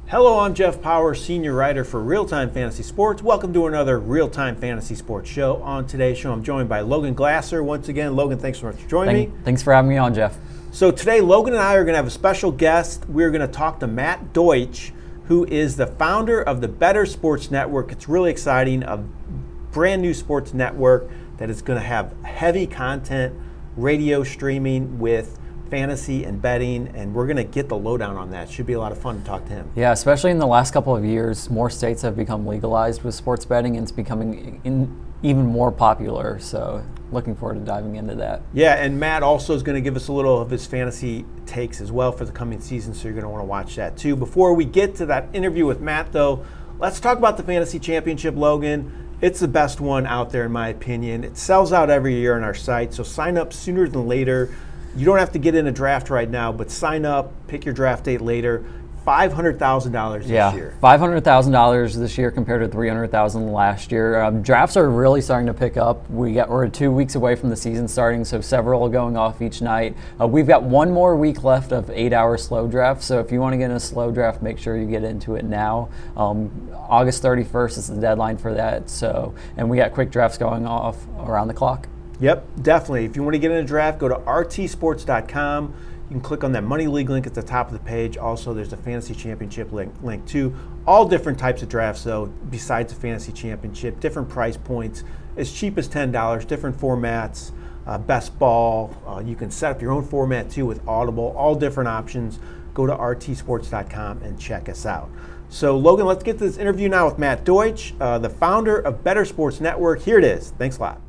Hello, I'm Jeff Power, senior writer for Real Time Fantasy Sports. Welcome to another Real Time Fantasy Sports show. On today's show, I'm joined by Logan Glasser. Once again, Logan, thanks so much for joining me. Thanks for having me on, Jeff. So today, Logan and I are going to have a special guest. We're going to talk to Matt Deutsch, who is the founder of the Bettor Sports Network. It's really exciting, a brand new sports network that is going to have heavy content, radio streaming with fantasy and betting, and we're going to get the lowdown on that. Should be a lot of fun to talk to him. Yeah, especially in the last couple of years, more states have become legalized with sports betting, and it's becoming even more popular. So looking forward to diving into that. Yeah, and Matt also is going to give us a little of his fantasy takes as well for the coming season, so you're going to want to watch that too. Before we get to that interview with Matt, though, let's talk about the Fantasy Championship, Logan. It's the best one out there, in my opinion. It sells out every year on our site, so sign up sooner than later. You don't have to get in a draft right now, but sign up, pick your draft date later. $500,000 this year. $500,000 this year compared to $300,000 last year. Drafts are really starting to pick up. We're 2 weeks away from the season starting, so several are going off each night. We've got one more week left of 8-hour slow draft, so if you want to get in a slow draft, make sure you get into it now. August 31st is the deadline for that, and we got quick drafts going off around the clock. Yep, definitely. If you want to get in a draft, go to rtsports.com. You can click on that Money League link at the top of the page. Also, there's a Fantasy Championship link too. All different types of drafts, though, besides the Fantasy Championship. Different price points, as cheap as $10, different formats, best ball. You can set up your own format too with Audible, all different options. Go to rtsports.com and check us out. So, Logan, let's get to this interview now with Matt Deutsch, the founder of Bettor Sports Network. Here it is. Thanks a lot.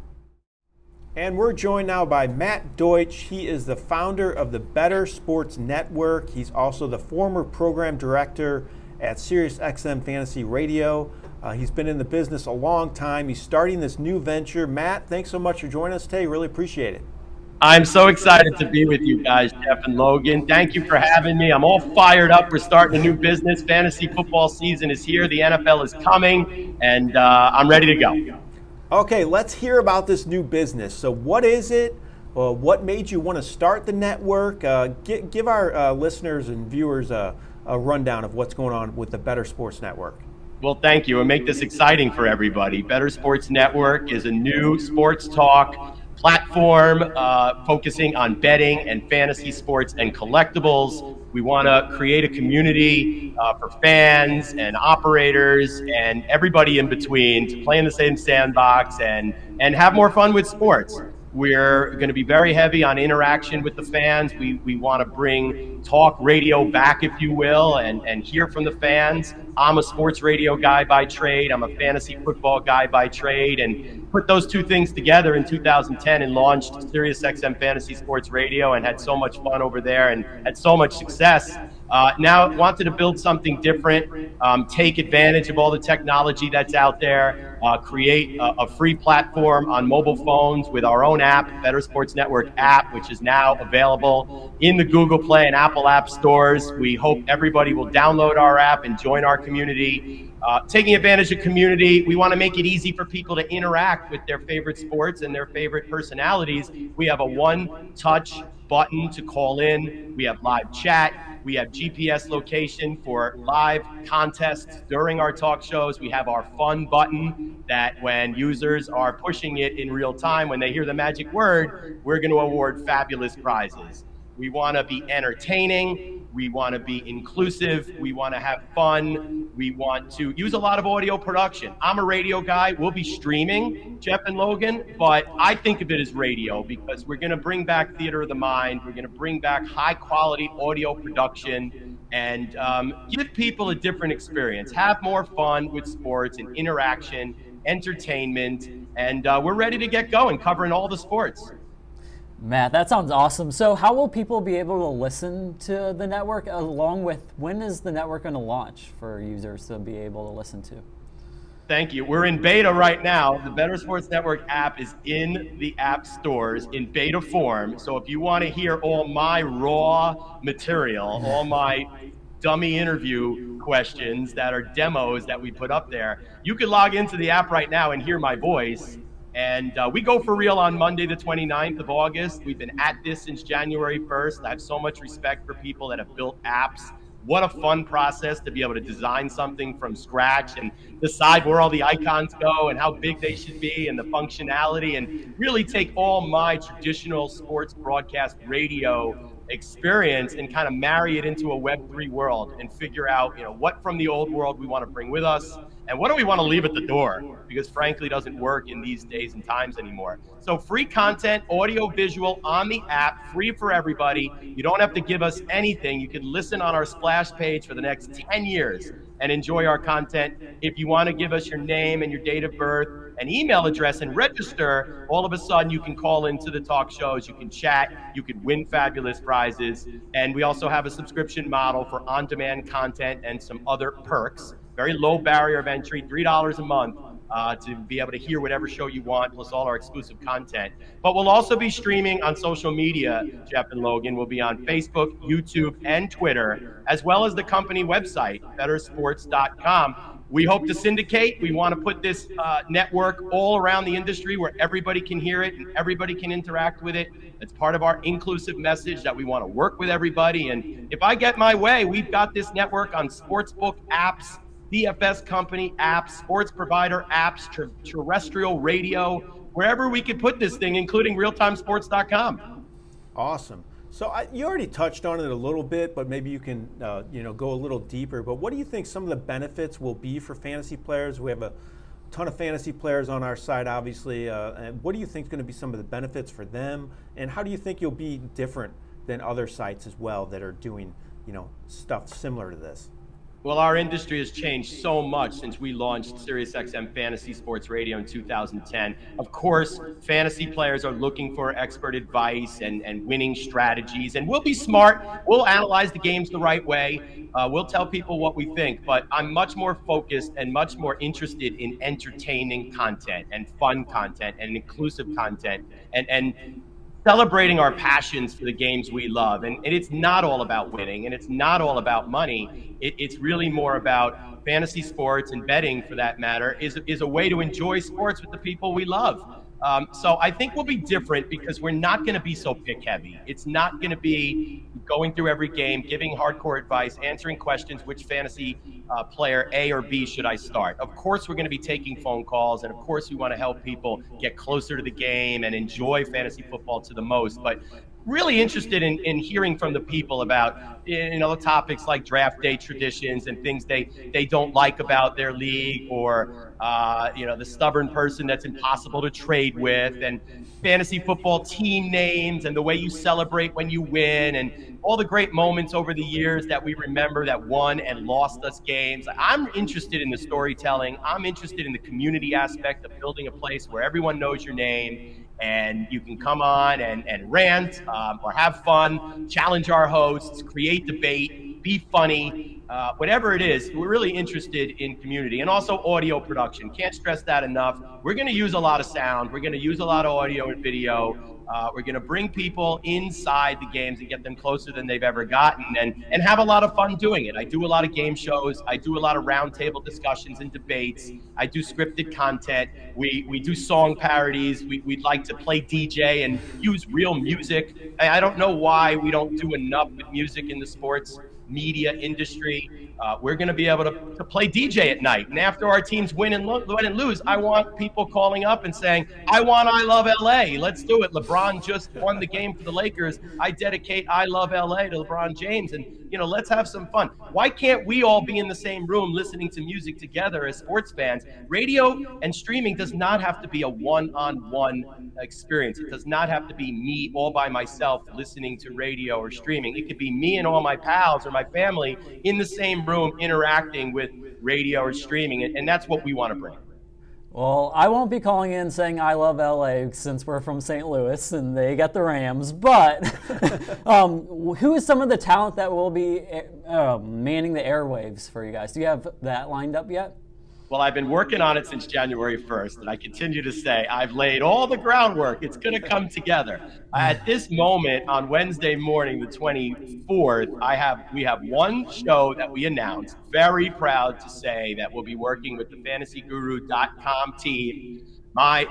And we're joined now by Matt Deutsch. He is the founder of the Bettor Sports Network. He's also the former program director at SiriusXM Fantasy Radio. He's been in the business a long time. He's starting this new venture. Matt, thanks so much for joining us today. Really appreciate it. I'm so excited to be with you guys, Jeff and Logan. Thank you for having me. I'm all fired up. We're starting a new business. Fantasy football season is here. The NFL is coming, and I'm ready to go. Okay, let's hear about this new business. So what is it? What made you want to start the network? Give our listeners and viewers a rundown of what's going on with the Bettor Sports Network. Well, thank you, and make this exciting for everybody. Bettor Sports Network is a new sports talk platform focusing on betting and fantasy sports and collectibles. We want to create a community for fans and operators and everybody in between to play in the same sandbox and have more fun with sports. We're going to be very heavy on interaction with the fans. We want to bring talk radio back, if you will, and hear from the fans. I'm a sports radio guy by trade. I'm a fantasy football guy by trade, and put those two things together in 2010 and launched SiriusXM Fantasy Sports Radio and had so much fun over there and had so much success. Now wanted to build something different, take advantage of all the technology that's out there, create a free platform on mobile phones with our own app, Bettor Sports Network app, which is now available in the Google Play and Apple App stores. We hope everybody will download our app and join our community. Taking advantage of community, we want to make it easy for people to interact with their favorite sports and their favorite personalities. We have a one-touch button to call in. We have live chat. We have GPS location for live contests during our talk shows. We have our fun button that when users are pushing it in real time, when they hear the magic word, we're going to award fabulous prizes. We want to be entertaining. We want to be inclusive. We want to have fun. We want to use a lot of audio production. I'm a radio guy. We'll be streaming, Jeff and Logan, but I think of it as radio because we're going to bring back theater of the mind. We're going to bring back high quality audio production and give people a different experience, have more fun with sports and interaction, entertainment, and we're ready to get going, covering all the sports. Matt, that sounds awesome. So how will people be able to listen to the network along with, when is the network going to launch for users to be able to listen to? Thank you. We're in beta right now. The Bettor Sports Network app is in the app stores in beta form. So if you want to hear all my raw material, all my dummy interview questions that are demos that we put up there, you can log into the app right now and hear my voice. And we go for real on Monday, the 29th of August. We've been at this since January 1st. I have so much respect for people that have built apps What a fun process to be able to design something from scratch and decide where all the icons go and how big they should be and the functionality, and really take all my traditional sports broadcast radio experience and kind of marry it into a Web3 world and figure out, what from the old world we want to bring with us and what do we want to leave at the door, because frankly doesn't work in these days and times anymore. So free content, audio, visual on the app, free for everybody. You don't have to give us anything. You can listen on our splash page for the next 10 years and enjoy our content. If you want to give us your name and your date of birth and email address and register, all of a sudden you can call into the talk shows, you can chat, you could win fabulous prizes. And we also have a subscription model for on-demand content and some other perks. Very low barrier of entry, $3 a month. To be able to hear whatever show you want, plus all our exclusive content. But we'll also be streaming on social media, Jeff and Logan. We'll be on Facebook, YouTube, and Twitter, as well as the company website, bettorsports.com. We hope to syndicate. We want to put this network all around the industry where everybody can hear it and everybody can interact with it. It's part of our inclusive message that we want to work with everybody. And if I get my way, we've got this network on sportsbook apps, DFS company apps, sports provider apps, terrestrial radio, wherever we could put this thing, including realtimesports.com. Awesome. So you already touched on it a little bit, but maybe you can go a little deeper. But what do you think some of the benefits will be for fantasy players? We have a ton of fantasy players on our side, obviously. And what do you think is going to be some of the benefits for them? And how do you think you'll be different than other sites as well that are doing stuff similar to this? Well, our industry has changed so much since we launched SiriusXM Fantasy Sports Radio in 2010. Of course, fantasy players are looking for expert advice and winning strategies, and we'll be smart. We'll analyze the games the right way. We'll tell people what we think, but I'm much more focused and much more interested in entertaining content and fun content and inclusive content and celebrating our passions for the games we love. And it's not all about winning, and it's not all about money. It's really more about fantasy sports, and betting for that matter is a way to enjoy sports with the people we love. So I think we'll be different because we're not going to be so pick heavy. It's not going to be going through every game, giving hardcore advice, answering questions, which fantasy player A or B should I start. Of course, we're going to be taking phone calls, and of course we want to help people get closer to the game and enjoy fantasy football to the most. But really interested in hearing from the people about the topics like draft day traditions and things they don't like about their league, or the stubborn person that's impossible to trade with, and fantasy football team names and the way you celebrate when you win, and all the great moments over the years that we remember that won and lost us games. I'm interested in the storytelling. I'm interested in the community aspect of building a place where everyone knows your name and you can come on and rant or have fun, challenge our hosts, create debate, be funny, whatever it is. We're really interested in community, and also audio production. Can't stress that enough. We're going to use a lot of sound. We're going to use a lot of audio and video. We're going to bring people inside the games and get them closer than they've ever gotten, and have a lot of fun doing it. I do a lot of game shows. I do a lot of roundtable discussions and debates. I do scripted content. We do song parodies. We'd like to play DJ and use real music. I don't know why we don't do enough with music in the sports media industry. We're going to be able to play DJ at night. And after our teams win and lose, I want people calling up and saying, I Love LA. Let's do it. LeBron just won the game for the Lakers. I dedicate I Love LA to LeBron James. And, let's have some fun. Why can't we all be in the same room listening to music together as sports fans? Radio and streaming does not have to be a one-on-one experience. It does not have to be me all by myself listening to radio or streaming. It could be me and all my pals or my family in the same room interacting with radio or streaming, and that's what we want to bring. Well, I won't be calling in saying I love LA since we're from St. Louis and they got the Rams, but who is some of the talent that will be manning the airwaves for you guys? Do you have that lined up yet? Well, I've been working on it since January 1st, and I continue to say I've laid all the groundwork. It's going to come together. At this moment, on Wednesday morning, the 24th, we have one show that we announced. Very proud to say that we'll be working with the fantasyguru.com team.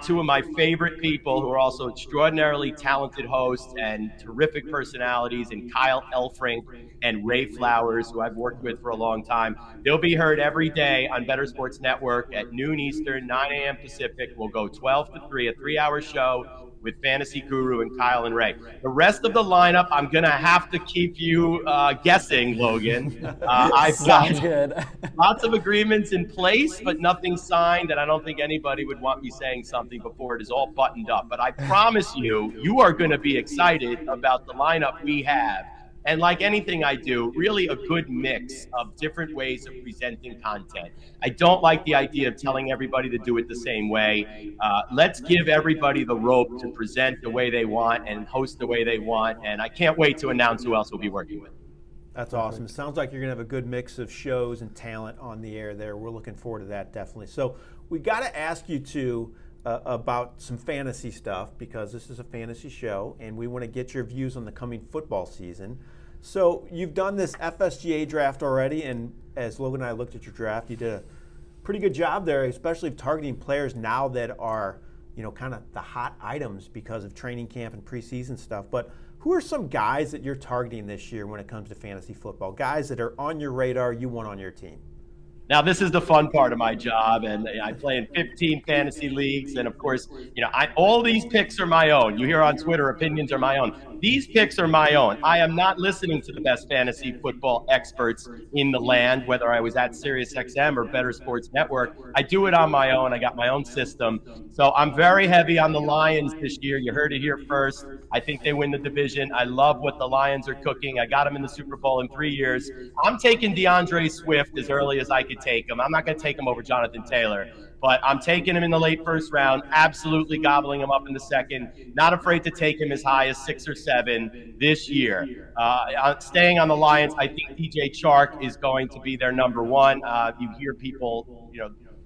two of my favorite people who are also extraordinarily talented hosts and terrific personalities, and Kyle Elfrink and Ray Flowers, who I've worked with for a long time. They'll be heard every day on Bettor Sports Network at noon Eastern, 9 a.m. Pacific. We'll go 12 to 3, a 3-hour show with Fantasy Guru and Kyle and Ray. The rest of the lineup, I'm going to have to keep you guessing, Logan. I've Sounds got good. lots of agreements in place, but nothing signed, and I don't think anybody would want me saying something before it is all buttoned up. But I promise you, you are going to be excited about the lineup we have. And like anything I do, really a good mix of different ways of presenting content. I don't like the idea of telling everybody to do it the same way. Let's give everybody the rope to present the way they want and host the way they want. And I can't wait to announce who else we'll be working with. That's awesome. It sounds like you're going to have a good mix of shows and talent on the air there. We're looking forward to that, definitely. So we got to ask you two about some fantasy stuff, because this is a fantasy show and we want to get your views on the coming football season. So you've done this FSGA draft already, and as Logan and I looked at your draft, you did a pretty good job there, especially targeting players now that are, kind of the hot items because of training camp and preseason stuff. But who are some guys that you're targeting this year when it comes to fantasy football? Guys that are on your radar, you want on your team? Now, this is the fun part of my job, and I play in 15 fantasy leagues, and of course, all these picks are my own. You hear on Twitter, opinions are my own. These picks are my own. I am not listening to the best fantasy football experts in the land, whether I was at SiriusXM or Bettor Sports Network. I do it on my own. I got my own system. So I'm very heavy on the Lions this year. You heard it here first. I think they win the division. I love what the Lions are cooking. I got them in the Super Bowl in 3 years. I'm taking DeAndre Swift as early as I could take him. I'm not going to take him over Jonathan Taylor, but I'm taking him in the late first round, absolutely gobbling him up in the second. Not afraid to take him as high as 6 or 7 this year. Staying on the Lions, I think DJ Chark is going to be their number one. You hear people,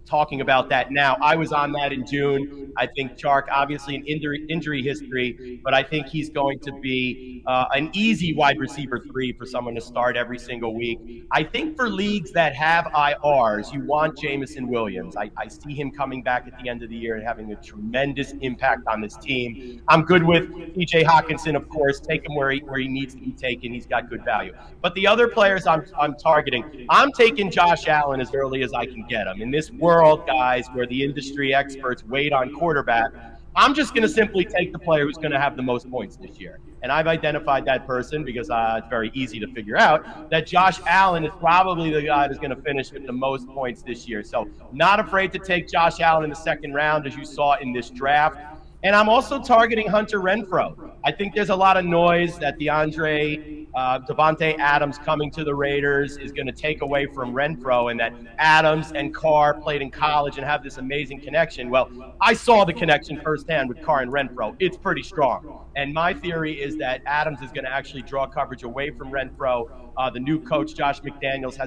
talking about that now. I was on that in June. I think Chark, obviously an injury history, but I think he's going to be an easy wide receiver 3 for someone to start every single week. I think for leagues that have IRs, you want Jameson Williams. I see him coming back at the end of the year and having a tremendous impact on this team. I'm good with TJ Hawkinson, of course. Take him where he needs to be taken. He's got good value. But the other players I'm targeting, I'm taking Josh Allen as early as I can get him. In this world, guys, where the industry experts wait on quarterback, I'm just going to simply take the player who's going to have the most points this year. And I've identified that person because it's very easy to figure out that Josh Allen is probably the guy that's going to finish with the most points this year. So not afraid to take Josh Allen in the second round, as you saw in this draft. And I'm also targeting Hunter Renfrow. I think there's a lot of noise that Devontae Adams coming to the Raiders is going to take away from Renfrow, and that Adams and Carr played in college and have this amazing connection. Well, I saw the connection firsthand with Carr and Renfrow. It's pretty strong. And my theory is that Adams is going to actually draw coverage away from Renfrow. The new coach, Josh McDaniels,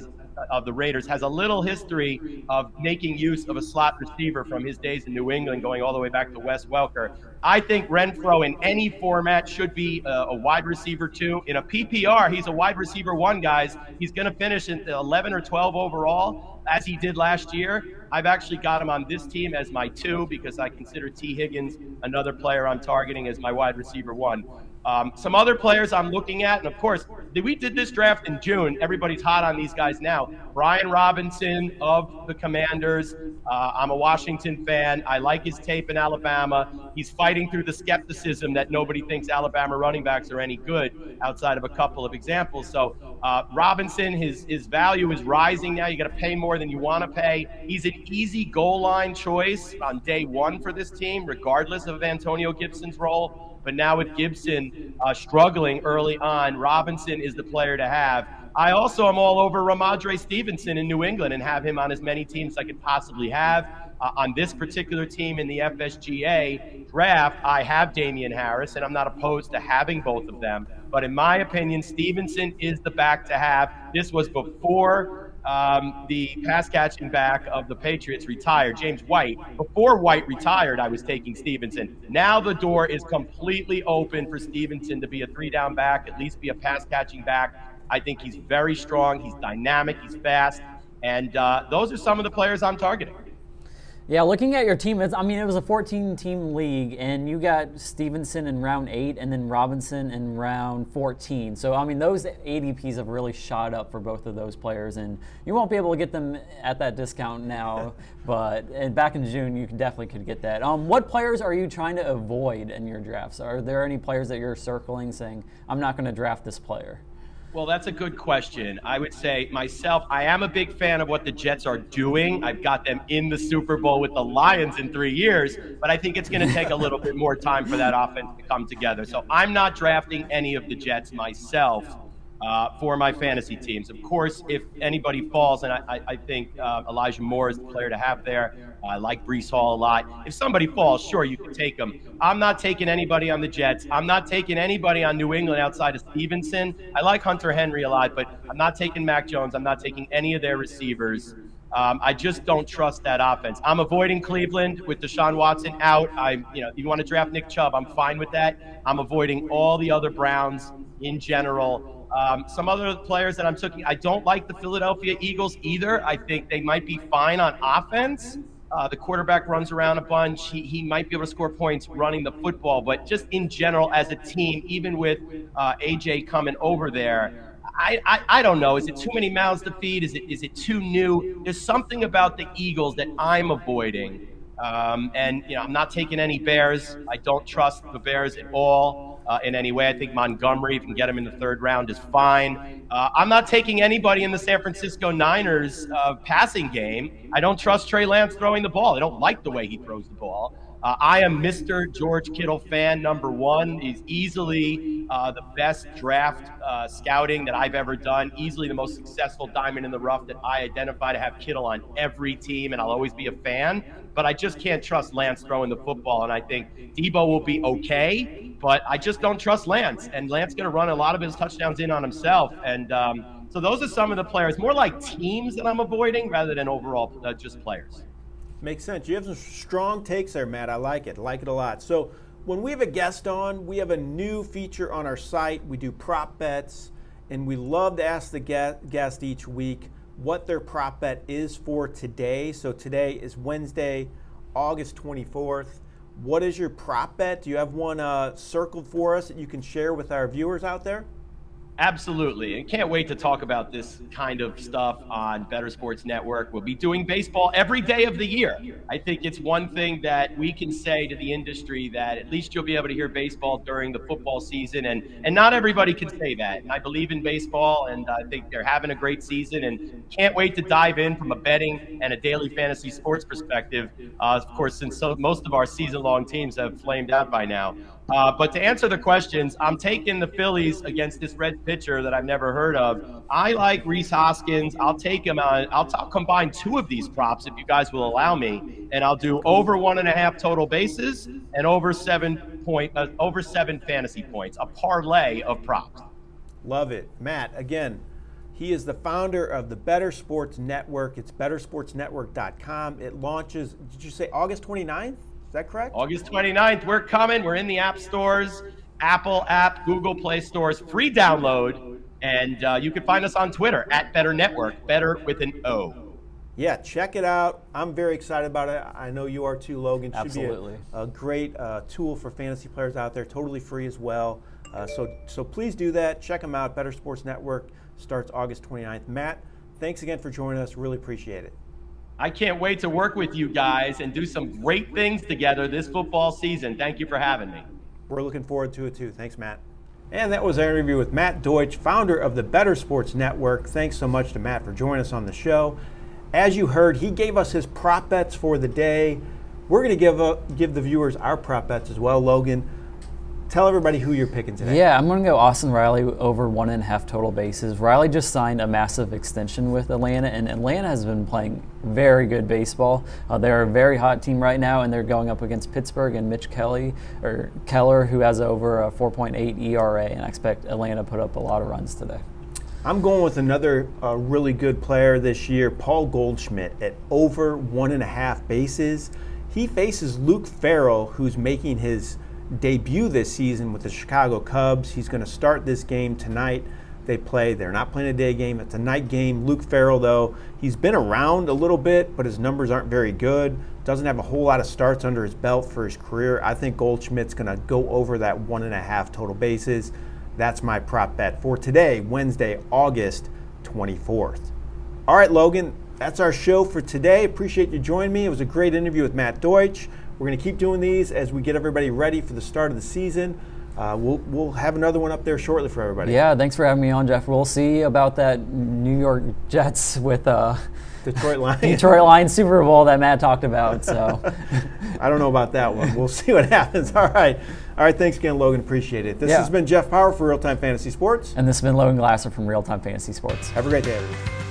of the Raiders, has a little history of making use of a slot receiver from his days in New England, going all the way back to Wes Welker. I think Renfrow in any format should be a wide receiver 2. In a PPR, he's a wide receiver 1, guys. He's going to finish in 11 or 12 overall, as he did last year. I've actually got him on this team as my 2 because I consider T. Higgins another player I'm targeting as my wide receiver 1. Some other players I'm looking at, and of course, we did this draft in June. Everybody's hot on these guys now. Brian Robinson of the Commanders. I'm a Washington fan. I like his tape in Alabama. He's fighting through the skepticism that nobody thinks Alabama running backs are any good outside of a couple of examples. So Robinson, his value is rising now. You got to pay more than you want to pay. He's an easy goal line choice on day 1 for this team, regardless of Antonio Gibson's role. But now with Gibson struggling early on, Robinson is the player to have. I also am all over Ramondre Stevenson in New England and have him on as many teams as I could possibly have. On this particular team in the FSGA draft, I have Damian Harris, and I'm not opposed to having both of them. But in my opinion, Stevenson is the back to have. This was before the pass-catching back of the Patriots retired, James White. Before White retired, I was taking Stevenson. Now the door is completely open for Stevenson to be a 3-down back, at least be a pass-catching back. I think he's very strong. He's dynamic. He's fast. And those are some of the players I'm targeting. Yeah, looking at your team, it was a 14-team league, and you got Stevenson in round 8 and then Robinson in round 14. So, those ADPs have really shot up for both of those players, and you won't be able to get them at that discount now, but back in June, you definitely could get that. What players are you trying to avoid in your drafts? Are there any players that you're circling saying, I'm not going to draft this player? Well, that's a good question. I would say myself, I am a big fan of what the Jets are doing. I've got them in the Super Bowl with the Lions in 3 years, but I think it's going to take a little bit more time for that offense to come together. So I'm not drafting any of the Jets myself for my fantasy teams. Of course, if anybody falls, and I think Elijah Moore is the player to have there. I like Breece Hall a lot. If somebody falls, sure, you can take them. I'm not taking anybody on the Jets. I'm not taking anybody on New England outside of Stevenson. I like Hunter Henry a lot, but I'm not taking Mac Jones. I'm not taking any of their receivers. I just don't trust that offense. I'm avoiding Cleveland with Deshaun Watson out. If you want to draft Nick Chubb, I'm fine with that. I'm avoiding all the other Browns in general. Some other players that I'm taking, I don't like the Philadelphia Eagles either. I think they might be fine on offense. The quarterback runs around a bunch. He might be able to score points running the football, but just in general as a team, even with AJ coming over there, I don't know. Is it too many mouths to feed? Is it too new? There's something about the Eagles that I'm avoiding. I'm not taking any Bears. I don't trust the Bears at all in any way. I think Montgomery, if you can get him in the 3rd round, is fine. I'm not taking anybody in the San Francisco Niners passing game. I don't trust Trey Lance throwing the ball. I don't like the way he throws the ball. I am Mr. George Kittle fan #1. He's easily the best draft scouting that I've ever done, easily the most successful diamond in the rough that I identify to have Kittle on every team, and I'll always be a fan. But I just can't trust Lance throwing the football, and I think Debo will be okay, but I just don't trust Lance, and Lance is going to run a lot of his touchdowns in on himself. And so those are some of the players, more like teams that I'm avoiding rather than overall just players. Makes sense. You have some strong takes there, Matt. I like it. I like it a lot. So when we have a guest on, we have a new feature on our site. We do prop bets, and we love to ask the guest each week what their prop bet is for today. So today is Wednesday, August 24th. What is your prop bet? Do you have one circled for us that you can share with our viewers out there? Absolutely. And can't wait to talk about this kind of stuff on Bettor Sports Network. We'll be doing baseball every day of the year. I think it's one thing that we can say to the industry, that at least you'll be able to hear baseball during the football season. And not everybody can say that. And I believe in baseball, and I think they're having a great season, and can't wait to dive in from a betting and a daily fantasy sports perspective. Of course, since most of our season-long teams have flamed out by now. But to answer the questions, I'm taking the Phillies against this red pitcher that I've never heard of. I like Rhys Hoskins. I'll take him on. I'll combine 2 of these props if you guys will allow me, and I'll do over 1.5 total bases and over 7 fantasy points. A parlay of props. Love it, Matt. Again, he is the founder of the Bettor Sports Network. It's bettorsportsnetwork.com. It launches. Did you say August 29th? Is that correct? August 29th, we're coming. We're in the app stores, Apple app, Google Play stores, free download. And you can find us on Twitter at Bettor Network, Bettor with an O. Yeah, check it out. I'm very excited about it. I know you are too, Logan. Absolutely. Should be a great tool for fantasy players out there, totally free as well. So please do that. Check them out. Bettor Sports Network starts August 29th. Matt, thanks again for joining us. Really appreciate it. I can't wait to work with you guys and do some great things together this football season. Thank you for having me. We're looking forward to it too. Thanks, Matt. And that was our interview with Matt Deutsch, founder of the Bettor Sports Network. Thanks so much to Matt for joining us on the show. As you heard, he gave us his prop bets for the day. We're going to give the viewers our prop bets as well. Logan, tell everybody who you're picking today. Yeah, I'm going to go Austin Riley over 1.5 total bases. Riley just signed a massive extension with Atlanta, and Atlanta has been playing very good baseball. They're a very hot team right now, and they're going up against Pittsburgh and Mitch Keller, who has over a 4.8 ERA, and I expect Atlanta to put up a lot of runs today. I'm going with another really good player this year, Paul Goldschmidt, at over 1.5 bases. He faces Luke Farrell, who's making his debut this season with the Chicago Cubs. He's going to start this game tonight. they play. They're not playing a day game. It's a night game. Luke Farrell, though, he's been around a little bit, but his numbers aren't very good. Doesn't have a whole lot of starts under his belt for his career. I think Goldschmidt's going to go over that 1.5 total bases. That's my prop bet for today, Wednesday, August 24th. All right, Logan, that's our show for today. Appreciate you joining me. It was a great interview with Matt Deutsch. We're going to keep doing these as we get everybody ready for the start of the season. We'll have another one up there shortly for everybody. Yeah, thanks for having me on, Jeff. We'll see about that New York Jets with Detroit Lions. Detroit Lions Super Bowl that Matt talked about. So I don't know about that one. We'll see what happens. All right. Thanks again, Logan. Appreciate it. This has been Jeff Power for Real Time Fantasy Sports. And this has been Logan Glasser from Real Time Fantasy Sports. Have a great day, everybody.